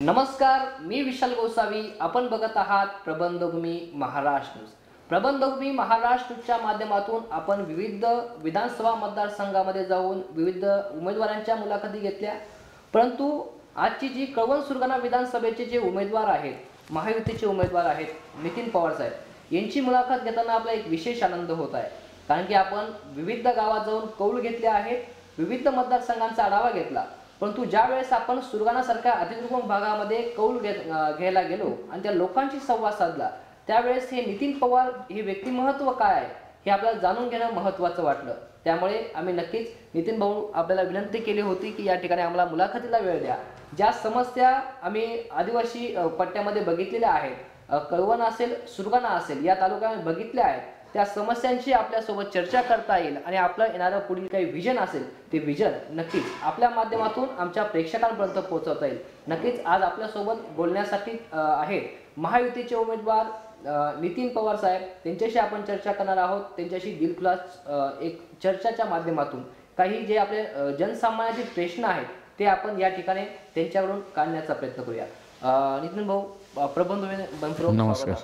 नमस्कार, मी विशाल गोसावी. आपण बघत आहात प्रबंधभूमी महाराष्ट्र न्यूज. प्रबंधभूमी महाराष्ट्र न्यूजच्या माध्यमातून आपण विविध विधानसभा मतदारसंघामध्ये जाऊन विविध उमेदवारांच्या मुलाखती घेतल्या. परंतु आजची जी कळवण सुरगाणा विधानसभेचे जे उमेदवार आहेत, महायुतीचे उमेदवार आहेत, नितीन पवार साहेब यांची मुलाखत घेताना आपला एक विशेष आनंद होत आहे. कारण की आपण विविध गावात जाऊन कौल घेतले आहेत, विविध मतदारसंघांचा आढावा घेतला. परंतु ज्या वेळेस आपण सुरगाणासारख्या अतिदुर्गम भागामध्ये कौल घ्यायला गेलो आणि त्या लोकांशी संवाद साधला, त्यावेळेस हे नितीन पवार हे व्यक्तिमत्व काय आहे हे आपल्याला जाणून घेणं महत्त्वाचं वाटलं. त्यामुळे आम्ही नक्कीच नितीन भाऊ आपल्याला विनंती केली होती की या ठिकाणी आम्हाला मुलाखतीला वेळ द्या. ज्या समस्या आम्ही आदिवासी पट्ट्यामध्ये बघितलेल्या आहेत, कळवण असेल, सुरगाणा असेल, या तालुक्यामध्ये बघितल्या आहेत, त्या समस्यांची आपल्यासोबत चर्चा करता येईल आणि आपलं येणारं पुढील काही विजन असेल ते विजन नक्कीच आपल्या माध्यमातून आमच्या प्रेक्षकांपर्यंत पोहोचवता येईल. नक्कीच आज आपल्यासोबत बोलण्यासाठी आहेत महायुतीचे उमेदवार नितीन पवार साहेब. त्यांच्याशी आपण चर्चा करणार आहोत. त्यांच्याशी दिलखुलास एक चर्चाच्या माध्यमातून काही जे आपले जनसामान्याचे प्रश्न आहेत ते आपण या ठिकाणी त्यांच्याकडून काढण्याचा प्रयत्न करूया. नितीन भाऊ, प्रबंधभूमी नमस्कार.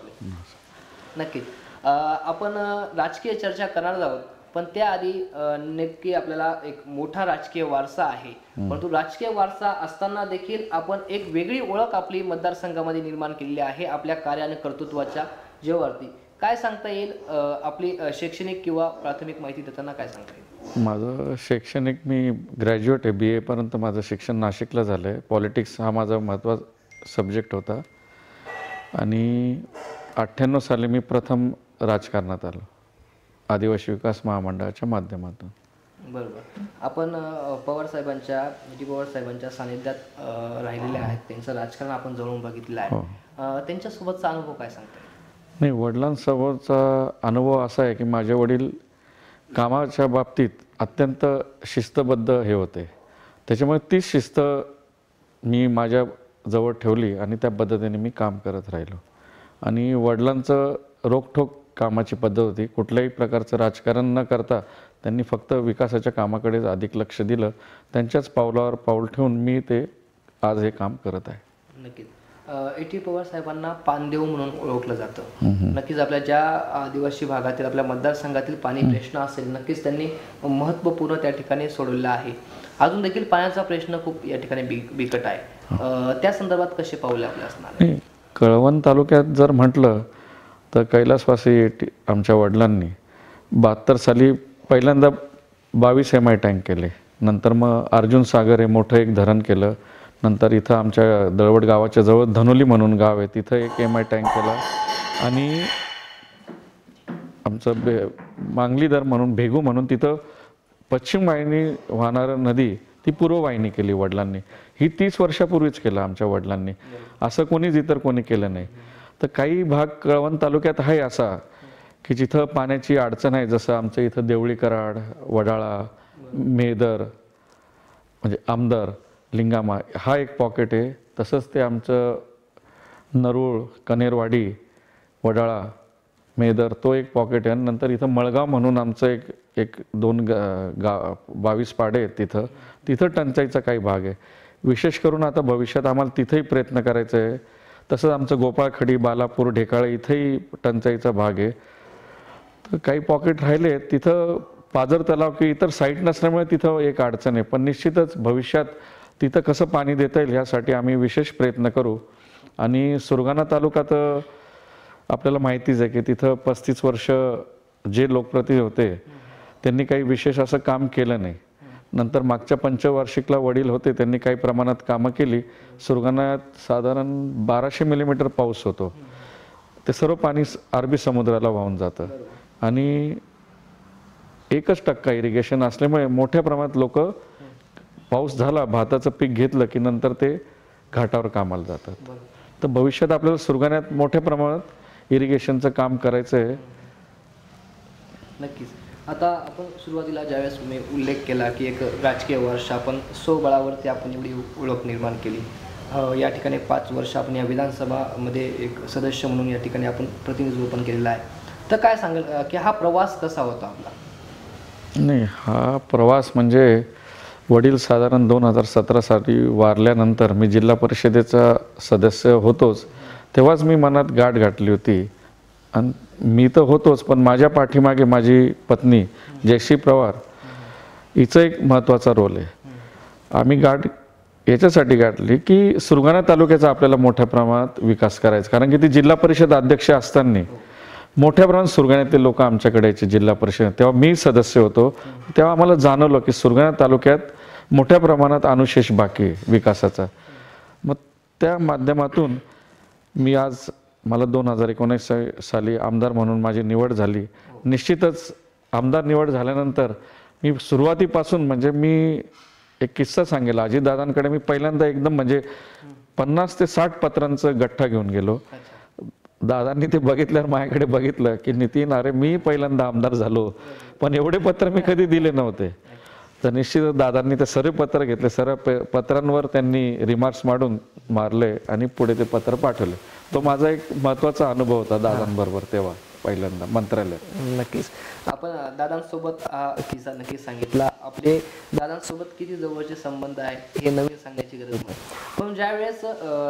नक्कीच आपण राजकीय चर्चा करणार आहोत, पण त्याआधी नक्की आपल्याला एक मोठा राजकीय वारसा आहे. परंतु राजकीय वारसा असताना देखील आपण एक वेगळी ओळख आपली मतदारसंघामध्ये निर्माण केलेली आहे आपल्या कार्य आणि कर्तृत्वाच्या जीवावरती. काय सांगता येईल आपली शैक्षणिक किंवा प्राथमिक माहिती देताना काय सांगता येईल? माझं शैक्षणिक, मी ग्रॅज्युएट आहे, BA पर्यंत माझं शिक्षण नाशिकला झालं आहे. पॉलिटिक्स हा माझा महत्त्वाचा सब्जेक्ट होता आणि 98 साली मी प्रथम राजकारणात आलो आदिवासी विकास महामंडळाच्या माध्यमातून. बरोबर. आपण पवार साहेबांच्या सानिध्यात राहिलेले आहेत, त्यांचं राजकारण आपण जवळून बघितलेलं आहे. त्यांच्यासोबतचा अनुभव काय सांगता येईल? नाही, वडिलांसोबतचा अनुभव असा आहे की माझे वडील कामाच्या बाबतीत अत्यंत शिस्तबद्ध हे होते. त्याच्यामुळे ती शिस्त मी माझ्या जवळ ठेवली आणि त्या पद्धतीने मी काम करत राहिलो. आणि वडिलांचं रोखठोक कामाची पद्धत होती. कुठल्याही प्रकारचं राजकारण न करता त्यांनी फक्त विकासाच्या कामाकडेच अधिक लक्ष दिलं. त्यांच्याच पावलावर पाऊल ठेवून मी ते आज हे काम करत आहे. नक्कीच. A.T. पवार साहेबांना पानदेव म्हणून ओळखलं जातं. नक्कीच आपल्या ज्या आदिवासी भागातील आपल्या मतदारसंघातील पाणी प्रश्न असेल, नक्कीच त्यांनी महत्त्वपूर्ण त्या ठिकाणी सोडवलेला आहे. अजून देखील पाण्याचा प्रश्न खूप या ठिकाणी बिकट आहे. त्या संदर्भात कसे पाऊले आपल्या असणार? कळवण तालुक्यात जर म्हटलं तर कैलासवासी आमच्या वडिलांनी 72 साली पहिल्यांदा 22 MI टँक केले. नंतर मग अर्जुन सागर हे मोठं एक धरण केलं. नंतर इथं आमच्या दळवट गावाच्या जवळ धनोली म्हणून गाव आहे, तिथं एक MI टँक केला. आणि आमचं मांगलीधर म्हणून भेगू म्हणून तिथं पश्चिम वाहिनी वाहणारं नदी ती पूर्व वाहिनी केली वडिलांनी. ही 30 वर्षापूर्वीच केलं आमच्या वडिलांनी. असं कोणीच इतर कोणी केलं नाही. तर काही भाग कळवण तालुक्यात आहे असा की जिथं पाण्याची अडचण आहे. जसं आमच्या इथं देवळी कराड, वडाळा, मेदर म्हणजे आमदर, लिंगामा हा एक पॉकेट आहे. तसंच ते आमचं नरूळ, कनेरवाडी, वडाळा, मेदर तो एक पॉकेट आहे. नंतर इथं मळगाव म्हणून आमचं एक 2 गाव 22 पाडे आहेत. तिथं टंचाईचा काही भाग आहे. विशेष करून आता भविष्यात आम्हाला तिथेही प्रयत्न करायचा आहे. तसंच आमचं गोपाळखडी, बालापूर, ढेकाळे इथेही टंचाईचा भाग आहे. तर काही पॉकेट राहिले आहेत तिथं पाझर तलाव की इतर साईट नसल्यामुळे तिथं एक अडचण आहे. पण निश्चितच भविष्यात तिथं कसं पाणी देता येईल यासाठी आम्ही विशेष प्रयत्न करू. आणि सुरगाणा तालुका तर आपल्याला माहितीच आहे की तिथं 35 वर्ष जे लोकप्रतिनिधी होते त्यांनी काही विशेष असं काम केलं नाही. नंतर मागच्या पंचवार्षिकला वडील होते, त्यांनी काही प्रमाणात कामं केली. सुरगाण्यात साधारण 1200 मिलीमीटर पाऊस होतो. ते सर्व पाणी अरबी समुद्राला वाहून जातं आणि 1% इरिगेशन असल्यामुळे मोठ्या प्रमाणात लोक पाऊस झाला, भाताचं पीक घेतलं की नंतर ते घाटावर कामाला जातात. तर भविष्यात आपल्याला सुरगाण्यात मोठ्या प्रमाणात इरिगेशनचं काम करायचं आहे. नक्कीच. आता आपण सुरुवातीला ज्यावेळेस मी उल्लेख केला की एक राजकीय वर्ष आपण स्वबळावरती आपण एवढी ओळख निर्माण केली. या ठिकाणी 5 वर्ष आपण या विधानसभामध्ये एक सदस्य म्हणून या ठिकाणी आपण प्रतिनिधित्व पण केलेलं आहे. तर काय सांगेल की हा प्रवास कसा होता आपला? नाही, हा प्रवास म्हणजे वडील साधारण 2017 साली वारल्यानंतर मी जिल्हा परिषदेचा सदस्य होतोच, तेव्हाच मी मनात गाठ घातली होती. आणि मी तर होतोच, पण माझ्या पाठीमागे माझी पत्नी जयश्री पवार हिचं एक महत्त्वाचा रोल आहे. आम्ही गाठ याच्यासाठी गाठली की सुरगाणा तालुक्याचा आपल्याला मोठ्या प्रमाणात विकास करायचा, कारण की ती जिल्हा परिषद अध्यक्ष असताना मोठ्या प्रमाणात सुरगाण्यातले लोक आमच्याकडे यायचे जिल्हा परिषद. तेव्हा मी सदस्य होतो, तेव्हा आम्हाला जाणवलं की सुरगाणा तालुक्यात मोठ्या प्रमाणात अनुशेष बाकी आहे विकासाचा. मग त्या माध्यमातून मी आज मला 2019 साली आमदार म्हणून माझी निवड झाली. निश्चितच आमदार निवड झाल्यानंतर मी सुरुवातीपासून म्हणजे मी एक किस्सा सांगेल. अजितदादांकडे मी पहिल्यांदा एकदम म्हणजे 50 ते 60 पत्रांचं गठ्ठा घेऊन गेलो. दादांनी ते बघितल्यावर माझ्याकडे बघितलं की नितीन, अरे मी पहिल्यांदा आमदार झालो, पण एवढे पत्र मी कधी दिले नव्हते. तर निश्चितच दादांनी ते सर्व पत्र घेतले, सर्व पत्रांवर त्यांनी रिमार्क्स मारले आणि पुढे ते पत्र पाठवले. तो माझा एक महत्त्वाचा अनुभव होता दादांबरोबर तेव्हा पहिल्यांदा मंत्रालयात. नक्कीच आपण दादांसोबत हा किस्सा नक्कीच सांगितला. आपले दादांसोबत किती जवळचे संबंध आहेत हे नवीन सांगण्याची गरज नाही. पण ज्यावेळेस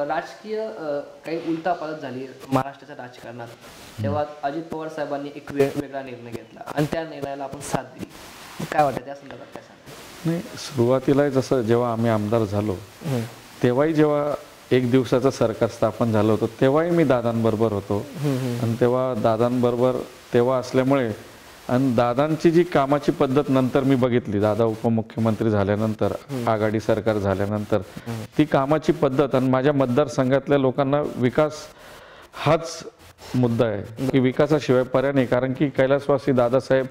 राजकीय काही उलटापालट झाली महाराष्ट्राच्या राजकारणात, तेव्हा अजित पवार साहेबांनी एक वेगळा निर्णय घेतला आणि त्या निर्णयाला आपण साथ दिली. काय वाटतं त्या संदर्भात, काय सांगा? नाही, सुरुवातीला जसं जेव्हा आम्ही आमदार झालो तेव्हाही जेव्हा एक दिवसाचं सरकार स्थापन झालं होतं तेव्हाही मी दादांबरोबर होतो. आणि तेव्हा दादांबरोबर तेव्हा असल्यामुळे आणि दादांची जी कामाची पद्धत नंतर मी बघितली, दादा उपमुख्यमंत्री झाल्यानंतर आघाडी सरकार झाल्यानंतर ती कामाची पद्धत आणि माझ्या मतदारसंघातल्या लोकांना विकास हाच मुद्दा आहे की विकासाशिवाय पर्याय नाही. कारण की कैलासवासी दादासाहेब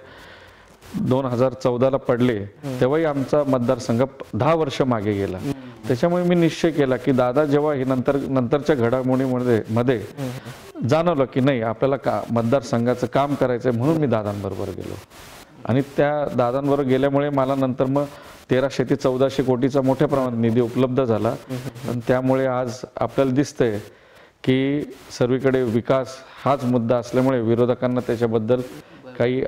2014ला पडले तेव्हाही आमचा मतदारसंघ 10 वर्ष मागे गेला. त्याच्यामुळे मी निश्चय केला की दादा जेव्हा हे नंतरच्या घडामोडीमध्ये जाणवलं की नाही आपल्याला मतदारसंघाचं काम करायचं आहे, म्हणून मी दादांबरोबर गेलो. आणि त्या दादांबरोबर गेल्यामुळे मला नंतर मग 1300 ते 1400 कोटीचा मोठ्या प्रमाणात निधी उपलब्ध झाला. आणि त्यामुळे आज आपल्याला दिसतंय की सर्वीकडे विकास हाच मुद्दा असल्यामुळे विरोधकांना त्याच्याबद्दल काही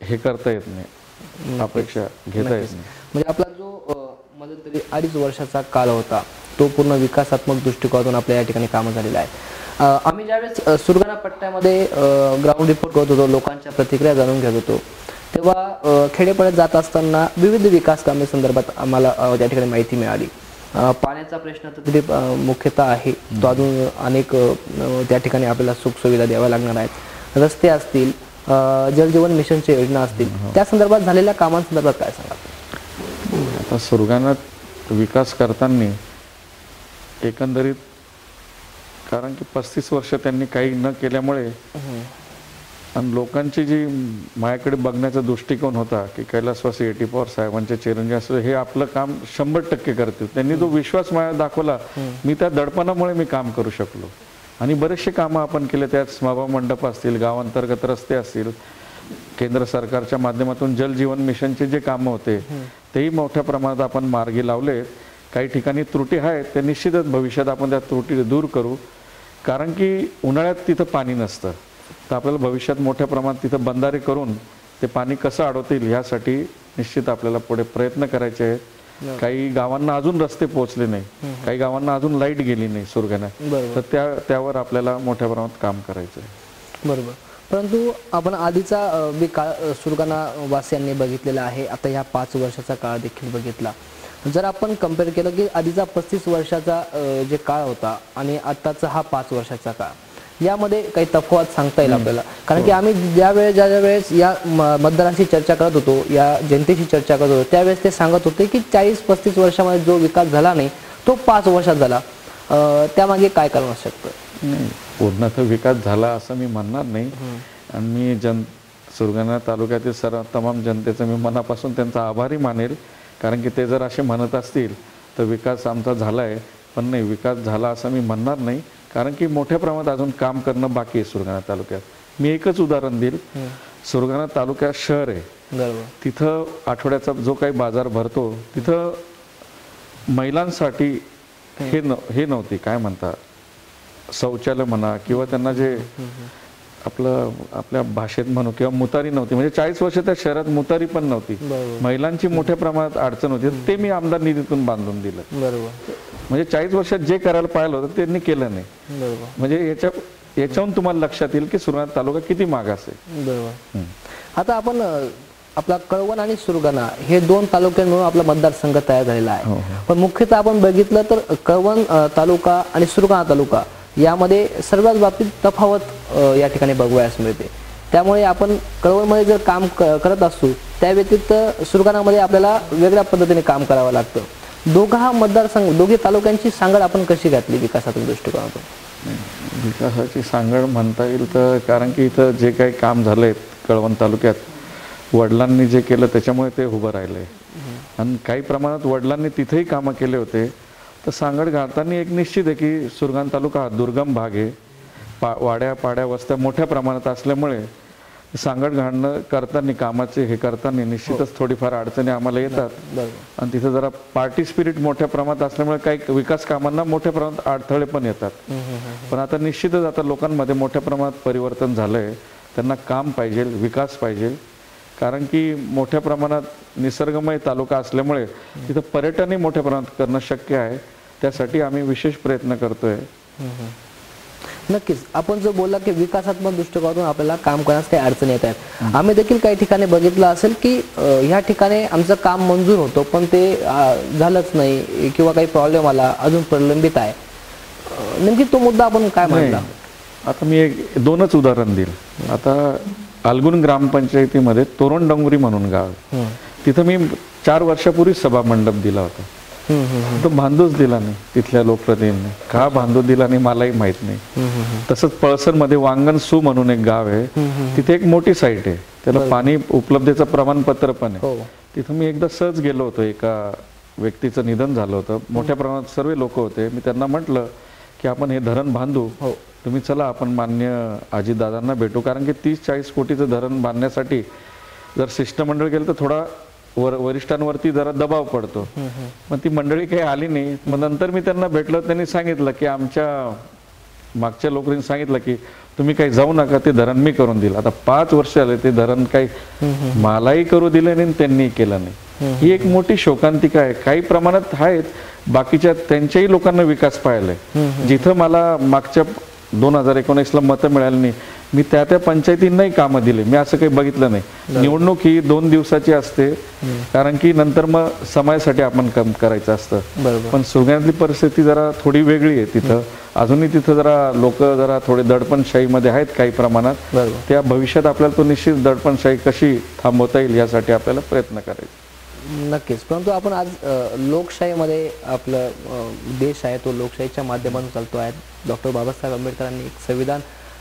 हे करता येत नाही, अपेक्षा घेता येत नाही. म्हणजे आपला जो मध्ये तरी 2.5 वर्षाचा काळ होता तो पूर्ण विकासात्मक दृष्टिकोनातून आपल्या या ठिकाणी कामं झालेलं आहे. आम्ही ज्यावेळेस सुरगाणा पट्ट्यामध्ये ग्राउंड रिपोर्ट करत होतो, लोकांच्या प्रतिक्रिया जाणून घेत होतो, तेव्हा खेडेपाड्यात जात असताना विविध विकास कामे संदर्भात आम्हाला त्या ठिकाणी माहिती मिळाली. पाण्याचा प्रश्न तर तिथे मुख्यतः आहे, तो अजून अनेक त्या ठिकाणी आपल्याला सुखसुविधा द्याव्या लागणार आहेत. रस्ते असतील, जलजीवन मिशनच्या योजना असतील, त्या संदर्भात झालेल्या कामांसंदर्भात काय सांगाल? आता सुरगाणात विकास करताना एकंदरीत कारण की 35 वर्ष त्यांनी काही न केल्यामुळे आणि लोकांची जी माझ्याकडे बघण्याचा दृष्टिकोन होता की कैलासवासी एटी पवार साहेबांचे चिरंजीव असं हे आपलं काम 100% करतील, त्यांनी जो विश्वास माझ्या दाखवला, मी त्या दडपणामुळे मी काम करू शकलो. आणि बरेचसे कामं आपण केले, त्यात सभा मंडप असतील, गावांतर्गत रस्ते असतील, केंद्र सरकारच्या माध्यमातून जल जीवन मिशनचे जे कामं होते तेही मोठ्या प्रमाणात आपण मार्गी लावले. काही ठिकाणी त्रुटी आहेत, ते निश्चितच भविष्यात आपण त्या त्रुटी दूर करू. कारण की उन्हाळ्यात तिथं पाणी नसतं, तर आपल्याला भविष्यात मोठ्या प्रमाणात तिथं बंधारे करून ते पाणी कसं अडवतील ह्यासाठी निश्चित आपल्याला पुढे प्रयत्न करायचे आहेत. काही गावांना अजून रस्ते पोहोचले नाही, काही गावांना अजून लाईट गेली नाही सुरगाण्यात, तर त्यावर आपल्याला मोठ्या प्रमाणात काम करायचं आहे. बरोबर. परंतु आपण आधीचा काळ सुरगाणा वासियांनी बघितलेला आहे, आता ह्या 5 वर्षाचा काळ देखील बघितला. जर आपण कम्पेअर केलं की आधीचा 35 वर्षाचा जे काळ होता आणि आत्ताचा हा 5 वर्षाचा काळ, यामध्ये काही तफावत सांगता येईल आपल्याला? कारण की आम्ही ज्या वेळेस या मतदारांशी चर्चा करत होतो, या जनतेशी चर्चा करत होतो, त्यावेळेस ते सांगत होते की 40-35 वर्षामध्ये जो विकास झाला नाही तो 5 वर्षात झाला. त्यामागे काय कारण असू शकतं? पूर्ण तर विकास झाला असं मी म्हणणार नाही. आणि मी सुरगाणा तालुक्यातील सर्व तमाम जनतेचं मी मनापासून त्यांचा आभारी मानेल. कारण की ते जर असे म्हणत असतील तर विकास आमचा झाला आहे, पण नाही, विकास झाला असं मी म्हणणार नाही. कारण की मोठ्या प्रमाणात अजून काम करणं बाकी आहे सुरगाणा तालुक्यात. मी एकच उदाहरण देईल. सुरगाणा तालुक्यात शहर आहे, तिथं आठवड्याचा जो काही बाजार भरतो तिथं महिलांसाठी हे नव्हती, काय म्हणता, शौचालय म्हणा किंवा त्यांना जे आपल्या भाषेत म्हणू किंवा मुतारी नव्हती, म्हणजे 40 वर्ष त्या शहरात मुतारी पण नव्हती, महिलांची मोठ्या प्रमाणात अडचण होती, ते मी आमदार निधीतून बांधून दिलं. बरोबर. म्हणजे 40 वर्षात जे करायला पाहिलं होतं त्यांनी केलं नाही. बरोबर. म्हणजे याच्यावरून तुम्हाला लक्षात येईल की सुरगाणा तालुका किती मागास आहे. बरोबर. आता आपण आपला कळवण आणि सुरगाणा हे 2 तालुके मिळून आपला मतदारसंघ तयार झालेला आहे. पण मुख्यतः आपण बघितलं तर कळवण तालुका आणि सुरगाणा तालुका यामध्ये सर्वात बाबतीत तफावत या ठिकाणी बघावयास मिळते. त्यामुळे आपण कळवणमध्ये जर काम करत असतो त्या व्यतिरिक्त सुरगाणामध्ये आपल्याला वेगळ्या पद्धतीने काम करावं लागतं. दोघी तालुक्यांची सांगड आपण कशी घातली विकासाच्या दृष्टिकोनातून? विकासाची सांगड म्हणता येईल तर, कारण की इथं जे काही काम झालंय कळवण तालुक्यात वडिलांनी जे केलं त्याच्यामुळे ते उभं राहिलंय. आणि काही प्रमाणात वडिलांनी तिथेही कामं केले होते. तर सांगड घालताना एक निश्चित आहे की सुरगाणा तालुका हा दुर्गम भाग आहे, वाड्या पाड्या वस्त्या मोठ्या प्रमाणात असल्यामुळे सांगड घालणं करताना कामाचे हे करताना निश्चितच थोडीफार अडचणी आम्हाला येतात. आणि तिथं जरा पार्टी स्पिरिट मोठ्या प्रमाणात असल्यामुळे काही विकास कामांना मोठ्या प्रमाणात अडथळे पण येतात. पण आता निश्चितच आता लोकांमध्ये मोठ्या प्रमाणात परिवर्तन झालंय. त्यांना काम पाहिजे, विकास पाहिजे, कारण की मोठ्या प्रमाणात निसर्गमय तालुका असल्यामुळे तिथं पर्यटनही मोठ्या प्रमाणात करणं शक्य आहे. त्यासाठी आम्ही विशेष प्रयत्न करतोय. नक्कीच. आपण जो बोलला की विकासात्मक दृष्टिकोनातून आपल्याला काम करण्यास काही अडचणी येत आहेत. आम्ही देखील काही ठिकाणी बघितलं असेल की ह्या ठिकाणी आमचं काम मंजूर होतं पण ते झालंच नाही किंवा काही प्रॉब्लेम आला, अजून प्रलंबित आहे. नेमकी तो मुद्दा आपण काय म्हणला? आता मी 2च उदाहरण देईल. आता अलगुण ग्रामपंचायतीमध्ये तोरण डोंगरी म्हणून गाव आहे. तिथं मी 4 वर्षापूर्वी सभा मंडप दिला होता. तो बांधूच दिला नाही तिथल्या लोकप्रतिनिधींनी. का बांधू दिला नाही मलाही माहित नाही. तसंच पळसरमध्ये वांगण सू म्हणून एक गाव आहे, तिथे एक मोठी साईट आहे, त्याला पाणी उपलब्धतेचं प्रमाणपत्र पण आहे. तिथं मी एकदा सहज गेलो होतो. एका व्यक्तीचं निधन झालं होतं, मोठ्या प्रमाणात सर्व लोक होते. मी त्यांना म्हटलं की आपण हे धरण बांधू, तुम्ही चला आपण मान्य अजितदादांना भेटू, कारण की 30-40 कोटीचं धरण बांधण्यासाठी जर शिष्टमंडळ गेलं तर थोडा वरिष्ठांवरती जरा दबाव पडतो. पण ती मंडळी काही आली नाही. मग नंतर मी त्यांना भेटलो, त्यांनी सांगितलं की आमच्या मागच्या लोकांनी सांगितलं की तुम्ही काही जाऊ नका, ते धरण मी करून दिलं. आता 5 वर्ष झाले ते धरण काही मलाही करू दिलं नाही, त्यांनी केलं नाही. ही एक मोठी शोकांतिका आहे. काही प्रमाणात आहेत, बाकीच्या त्यांच्याही लोकांना विकास पाहिलाय. जिथं मला मागच्या 2019ला मतं मिळाली नाही, मी त्या पंचायतींनाही कामं दिले. मी असं काही बघितलं नाही. निवडणूक ही 2 दिवसाची असते, कारण की नंतर मग समाजासाठी आपण काम करायचं असतं. पण सुरगाण्यातली परिस्थिती जरा थोडी वेगळी आहे. तिथं अजूनही तिथं जरा लोक जरा थोडे दडपणशाहीमध्ये आहेत काही प्रमाणात. त्या भविष्यात आपल्याला तो निश्चित दडपणशाही कशी थांबवता येईल यासाठी आपल्याला प्रयत्न करायचे. नक्कीच. परंतु आपण आज लोकशाहीमध्ये आपलं देश आहे तो लोकशाहीच्या माध्यमातून चालतो आहे. डॉक्टर बाबासाहेब आंबेडकरांनी एक संविधान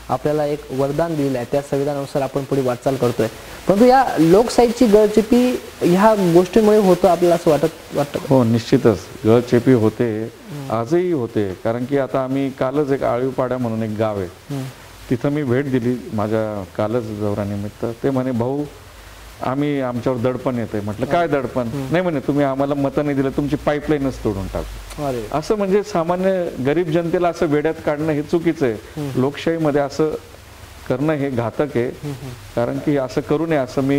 आपल्याला एक वरदान दिलेलं आहे, त्या संविधानानुसार आपण पुढे वाटचाल करतोय. परंतु या लोकशाहीची गळचेपी ह्या गोष्टींमुळे होतं आपल्याला असं वाटतं? हो, निश्चितच गळचेपी होते, आजही होते. कारण की आता आम्ही कालच एक आळीवपाडा म्हणून एक गाव आहे, तिथं मी भेट दिली माझ्या कालच दौऱ्यानिमित्त. ते म्हणे भाऊ आम्ही आमच्यावर दडपण येते. म्हटलं काय दडपण? नाही म्हणे तुम्ही आम्हाला मतं नाही दिलं, तुमची पाईपलाईनच तोडून टाकू. असं म्हणजे सामान्य गरीब जनतेला असं वेड्यात काढणं हे चुकीचं आहे. लोकशाहीमध्ये असं करणं हे घातक आहे. कारण की असं करू नये असं मी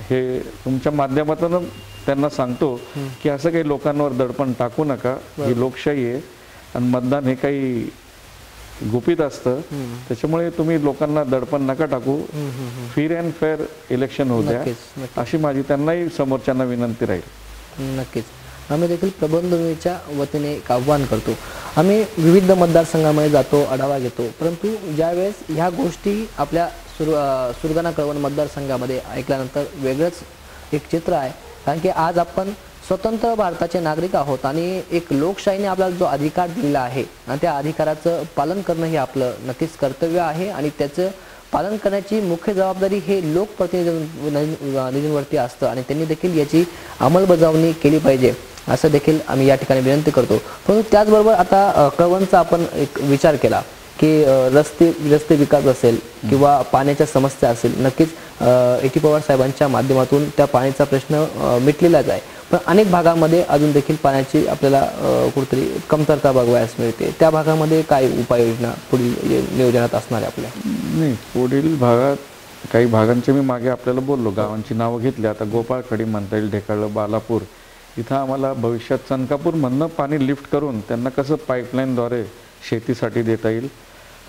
हे तुमच्या माध्यमातून त्यांना सांगतो की असं काही लोकांवर दडपण टाकू नका. ही लोकशाही आहे आणि मतदान हे काही गुपित असतं, त्याच्यामुळे तुम्ही लोकांना दडपण नका टाकू. फ्री अँड फेअर इलेक्शन होऊ द्या, अशी माझी त्यांनाही समोरच्यांना विनंती राहील. नक्कीच. आम्ही देखील प्रबंधभूमीच्या वतीने एक आव्हान करतो. आम्ही विविध मतदारसंघामध्ये जातो, आढावा घेतो, परंतु ज्यावेळेस ह्या गोष्टी आपल्या सुरगाणा कळवण मतदारसंघामध्ये ऐकल्यानंतर वेगळंच एक चित्र आहे. कारण की आज आपण स्वतंत्र भारताचे नागरिक आहोत आणि एक लोकशाहीने आपल्याला जो अधिकार दिलेला आहे आणि त्या अधिकाराचं पालन करणं हे आपलं नक्कीच कर्तव्य आहे. आणि त्याचं पालन करण्याची मुख्य जबाबदारी हे लोकप्रतिनिधींवरती असतं आणि त्यांनी देखील याची अंमलबजावणी केली पाहिजे असं देखील आम्ही या ठिकाणी विनंती करतो. परंतु त्याचबरोबर आता कळवणचा आपण एक विचार केला की रस्ते विकास असेल किंवा पाण्याच्या समस्या असेल, नक्कीच A.T. पवार साहेबांच्या माध्यमातून त्या पाण्याचा प्रश्न मिटलेलाच आहे. पण अनेक भागामध्ये अजून देखील पाण्याची आपल्याला कुठेतरी कमतरता बघावयास मिळते. त्या भागामध्ये काय उपाययोजना पुढील नियोजनात असणार आहे आपल्या? नाही, पुढील भागात काही भागांचे मी मागे आपल्याला बोललो, गावांची नावं घेतली. आता गोपाळखडी म्हणता येईल, ढेकाळं, बालापूर, इथं आम्हाला भविष्यात चनकापूरमधनं पाणी लिफ्ट करून त्यांना कसं पाईपलाईनद्वारे शेतीसाठी देता येईल.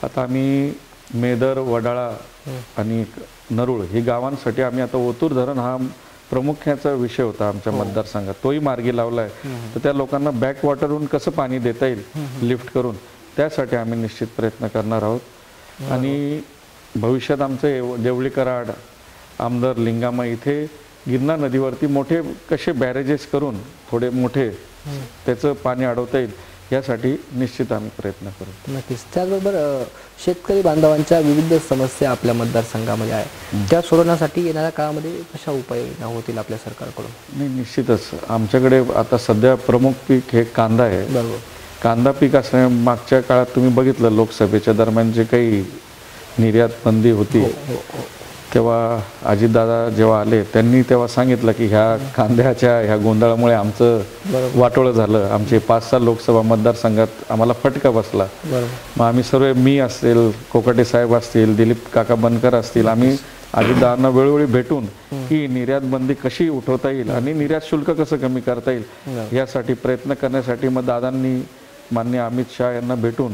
आता आम्ही मेदर, वडाळा आणि नरूळ ही गावांसाठी आम्ही आता ओतूर धरण हा प्रामुख्याचा विषय होता आमच्या मतदारसंघात, तोही मार्गी लावला आहे. तर त्या लोकांना बॅकवॉटरहून कसं पाणी देता येईल लिफ्ट करून, त्यासाठी आम्ही निश्चित प्रयत्न करणार आहोत. आणि भविष्यात आमचे देवळी कराड, आमदर, लिंगामा इथे गिरणा नदीवरती मोठे कसे बॅरेजेस करून थोडे मोठे त्याचं पाणी अडवता येईल यासाठी निश्चित आम्ही प्रयत्न करू. नक्कीच. त्याचबरोबर शेतकरी बांधवांच्या विविध समस्या आपल्या मतदारसंघामध्ये आहे, त्या सोडवण्यासाठी येणाऱ्या काळामध्ये कशा उपाययोजना होतील आपल्या सरकारकडून? नाही, निश्चितच आमच्याकडे आता सध्या प्रमुख पीक हे कांदा आहे. बरोबर. कांदा पीक असल्याने मागच्या काळात तुम्ही बघितलं लोकसभेच्या दरम्यान जे काही निर्यात बंदी होती, तेव्हा अजितदादा जेव्हा आले त्यांनी तेव्हा सांगितलं की ह्या कांद्याच्या ह्या गोंधळामुळे आमचं वाटोळं झालं, आमचे 5-6 लोकसभा मतदारसंघात आम्हाला फटका बसला. मग आम्ही सर्व, मी असेल, कोकाटे साहेब असतील, दिलीप काका बनकर असतील, आम्ही अजितदादांना वेळोवेळी भेटून ही निर्यात बंदी कशी उठवता येईल आणि निर्यात शुल्क कसं कमी करता येईल यासाठी प्रयत्न करण्यासाठी मग दादांनी माननीय अमित शाह यांना भेटून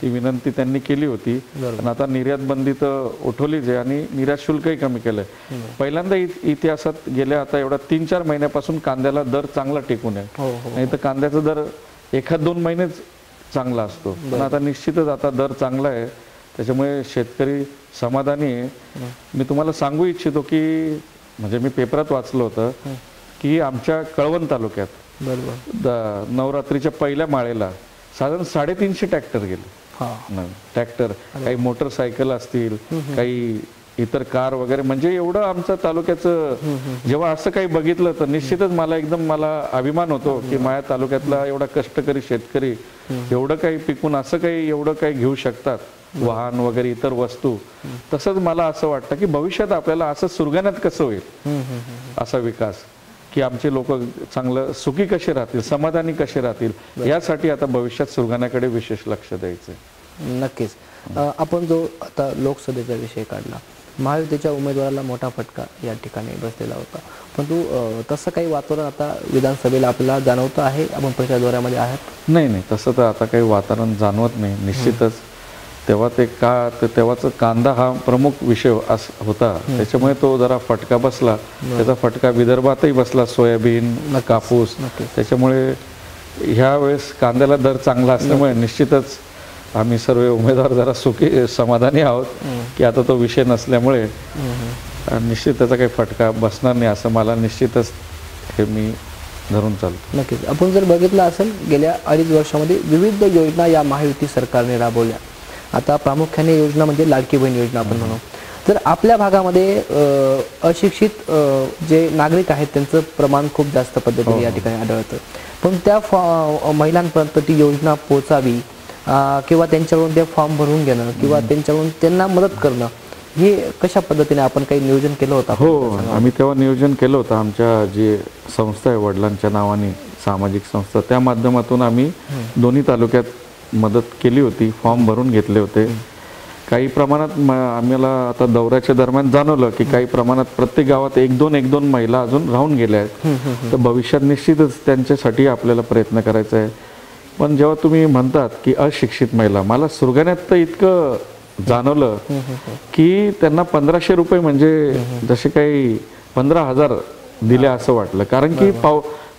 ती विनंती त्यांनी केली होती. आणि आता निर्यात बंदी तर उठवलीच आहे आणि निर्यात शुल्कही कमी केलंय. पहिल्यांदा इतिहासात गेल्या आता एवढा 3-4 महिन्यापासून कांद्याला दर चांगला टिकून आहे. नाही तर कांद्याचा दर 1-2 महिनेच चांगला असतो, पण आता निश्चितच आता दर चांगला आहे, त्याच्यामुळे शेतकरी समाधानी आहे. मी तुम्हाला सांगू इच्छितो की म्हणजे मी पेपरात वाचलं होतं की आमच्या कळवण तालुक्यात नवरात्रीच्या पहिल्या माळेला साधारण 350 ट्रॅक्टर गेले. ट्रॅक्टर, काही मोटरसायकल असतील, काही इतर कार वगैरे, म्हणजे एवढं आमच्या तालुक्याचं जेव्हा असं काही बघितलं तर निश्चितच मला अभिमान होतो की माझ्या तालुक्यातला एवढा कष्टकरी शेतकरी एवढं काही पिकून असं काही एवढं काही घेऊ शकतात, वाहन वगैरे इतर वस्तू. तसंच मला असं वाटतं की भविष्यात आपल्याला असं सुरगाण्यात कसं होईल असा विकास, की आमचे लोक चांगलं सुखी कसे राहतील, समाधानी कसे राहतील, यासाठी आता भविष्यात सुरगाण्याकडे विशेष लक्ष द्यायचं. नक्कीच. आपण जो आता लोकसभेचा विषय काढला, महायुतीच्या उमेदवाराला मोठा फटका या ठिकाणी बसलेला होता, परंतु तसं काही वातावरण आता विधानसभेला आपल्याला जाणवतं आहे? आपण प्रचार दौऱ्यामध्ये आहात? नाही, तसं तर आता काही वातावरण जाणवत नाही. निश्चितच तेव्हा तेव्हाचा कांदा हा प्रमुख विषय होता, त्याच्यामुळे तो जरा फटका बसला. त्याचा फटका विदर्भातही बसला, सोयाबीन, कापूस. त्याच्यामुळे ह्या वेळेस कांद्याला दर चांगला असल्यामुळे निश्चितच आम्ही सर्व उमेदवार जरा सुखी समाधानी आहोत की आता तो विषय नसल्यामुळे निश्चित त्याचा काही फटका बसणार नाही असं मला निश्चितच हे मी धरून चालतो. नक्कीच. आपण जर बघितलं असेल गेल्या 2.5 वर्षामध्ये विविध योजना या महायुती सरकारने राबवल्या. आता प्रामुख्याने योजना म्हणजे लाडकी बहीण योजना आपण म्हणू. तर आपल्या भागामध्ये अशिक्षित जे नागरिक आहेत त्यांचं प्रमाण खूप जास्त पद्धतीने या ठिकाणी आढळतं, पण त्या महिलांपर्यंत ती योजना पोहोचावी किंवा त्यांच्याकडून ते फॉर्म भरून घेणं किंवा त्यांच्याकडून त्यांना मदत करणं, हे कशा पद्धतीने आपण काही नियोजन केलं होतं? हो, आम्ही तेव्हा नियोजन केलं होतं. आमच्या जी संस्था आहे वडिलांच्या नावाने सामाजिक संस्था, त्या माध्यमातून आम्ही दोन्ही तालुक्यात मदत केली होती, फॉर्म भरून घेतले होते. काही प्रमाणात आम्हाला आता दौऱ्याच्या दरम्यान जाणवलं की काही प्रमाणात प्रत्येक गावात 1-2 महिला अजून राहून गेल्या आहेत. तर भविष्यात निश्चितच त्यांच्यासाठी आपल्याला प्रयत्न करायचा आहे. पण जेव्हा तुम्ही म्हणतात की अशिक्षित महिला, मला सुरगाण्यात तर इतकं जाणवलं की त्यांना 1500 रुपये म्हणजे जसे काही 15,000 दिले असं वाटलं. कारण की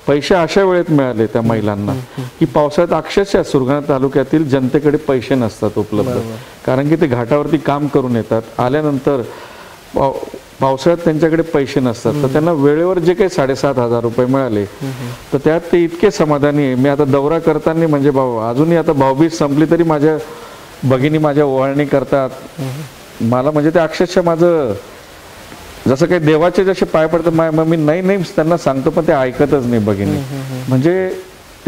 पैसे अशा वेळेत मिळाले त्या महिलांना की पावसाळ्यात अक्षरशः सुरगाणा तालुक्यातील जनतेकडे पैसे नसतात उपलब्ध, कारण की ते घाटावरती काम करून येतात. आल्यानंतर पावसाळ्यात त्यांच्याकडे पैसे नसतात, तर त्यांना वेळेवर जे काही 7,500 रुपये मिळाले तर त्यात ते इतके समाधानी आहे. मी आता दौरा करताना म्हणजे अजूनही आता भाऊबीज संपली तरी माझ्या भगिनी माझ्या ओवाळणी करतात मला, म्हणजे ते अक्षरशः माझं जसं काही देवाचे जसे पाय पडतात. मग मी नाही त्यांना सांगतो पण ते ऐकतच नाही भगिनी. म्हणजे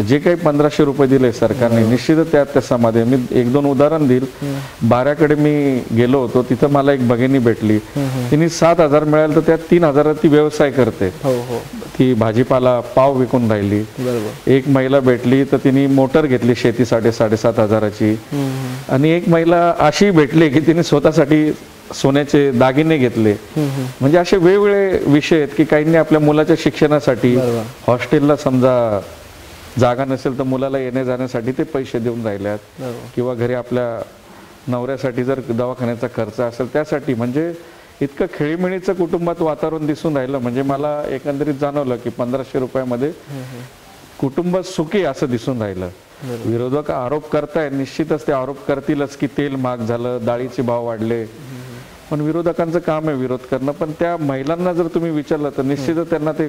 जे काही 1500 रुपये दिले सरकारने, निश्चितच त्या समाधी. मी 1-2 उदाहरण देईल. बाऱ्याकडे मी गेलो होतो, तिथं मला एक भगिनी भेटली, तिने 7,000 मिळाले तर त्यात 3,000 ती व्यवसाय करते. ती भाजीपाला पाव विकून राहिली. एक महिला भेटली तर तिने मोटर घेतली शेतीसाठी 7,500ची. आणि एक महिला अशी भेटली की तिने स्वतःसाठी सोन्याचे दागिने घेतले. म्हणजे असे वेगवेगळे विषय आहेत की काहींनी आपल्या मुलाच्या शिक्षणासाठी, हॉस्टेलला समजा जागा नसेल तर मुलाला येण्या जाण्यासाठी ते पैसे देऊन राहिल्यात, किंवा घरी आपल्या नवऱ्यासाठी जर दवाखान्याचा खर्च असेल त्यासाठी. म्हणजे इतकं खेळीमेळीचं कुटुंबात वातावरण दिसून राहिलं. म्हणजे मला एकंदरीत जाणवलं की 1500 रुपयामध्ये कुटुंब सुखी असं दिसून राहिलं. विरोधक आरोप करताय, निश्चितच ते आरोप करतीलच की तेल महाग झालं, डाळीचे भाव वाढले. पण विरोधकांचं काम आहे विरोध करणं. पण त्या महिलांना जर तुम्ही विचारलं तर निश्चितच त्यांना ते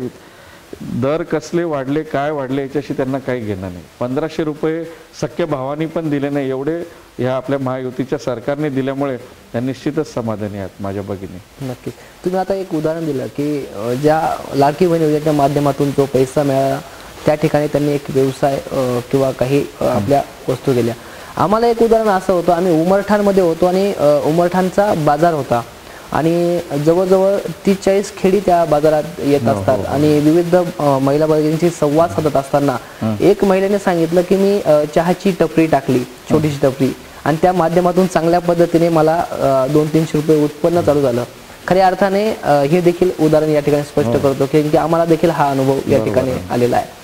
दर कसले वाढले, काय वाढले याच्याशी त्यांना काही घेणं नाही. 1500 रुपये सख्या भावानी पण दिले नाही, एवढे ह्या आपल्या महायुतीच्या सरकारने दिल्यामुळे त्या निश्चितच समाधानी आहेत माझ्या भगिनी. नक्कीच. तुम्ही आता एक उदाहरण दिलं की ज्या लाडकी बहीण योजनेच्या माध्यमातून जो पैसा मिळाला त्या ठिकाणी त्यांनी एक व्यवसाय किंवा काही आपल्या वस्तू केल्या. आम्हाला एक उदाहरण असं होतं, आम्ही उमरठाणमध्ये होतो आणि उमरठाणचा बाजार होता आणि जवळजवळ 30-40 खेडी त्या बाजारात येत असतात आणि विविध महिला भगिनींशी संवाद साधत असताना एक महिलेने सांगितलं की मी चहाची टपरी टाकली, छोटीशी टपरी, आणि त्या माध्यमातून चांगल्या पद्धतीने मला 200-300 रुपये उत्पन्न चालू झालं. खऱ्या अर्थाने हे देखील उदाहरण या ठिकाणी स्पष्ट करतो की आम्हाला देखील हा अनुभव या ठिकाणी आलेला आहे.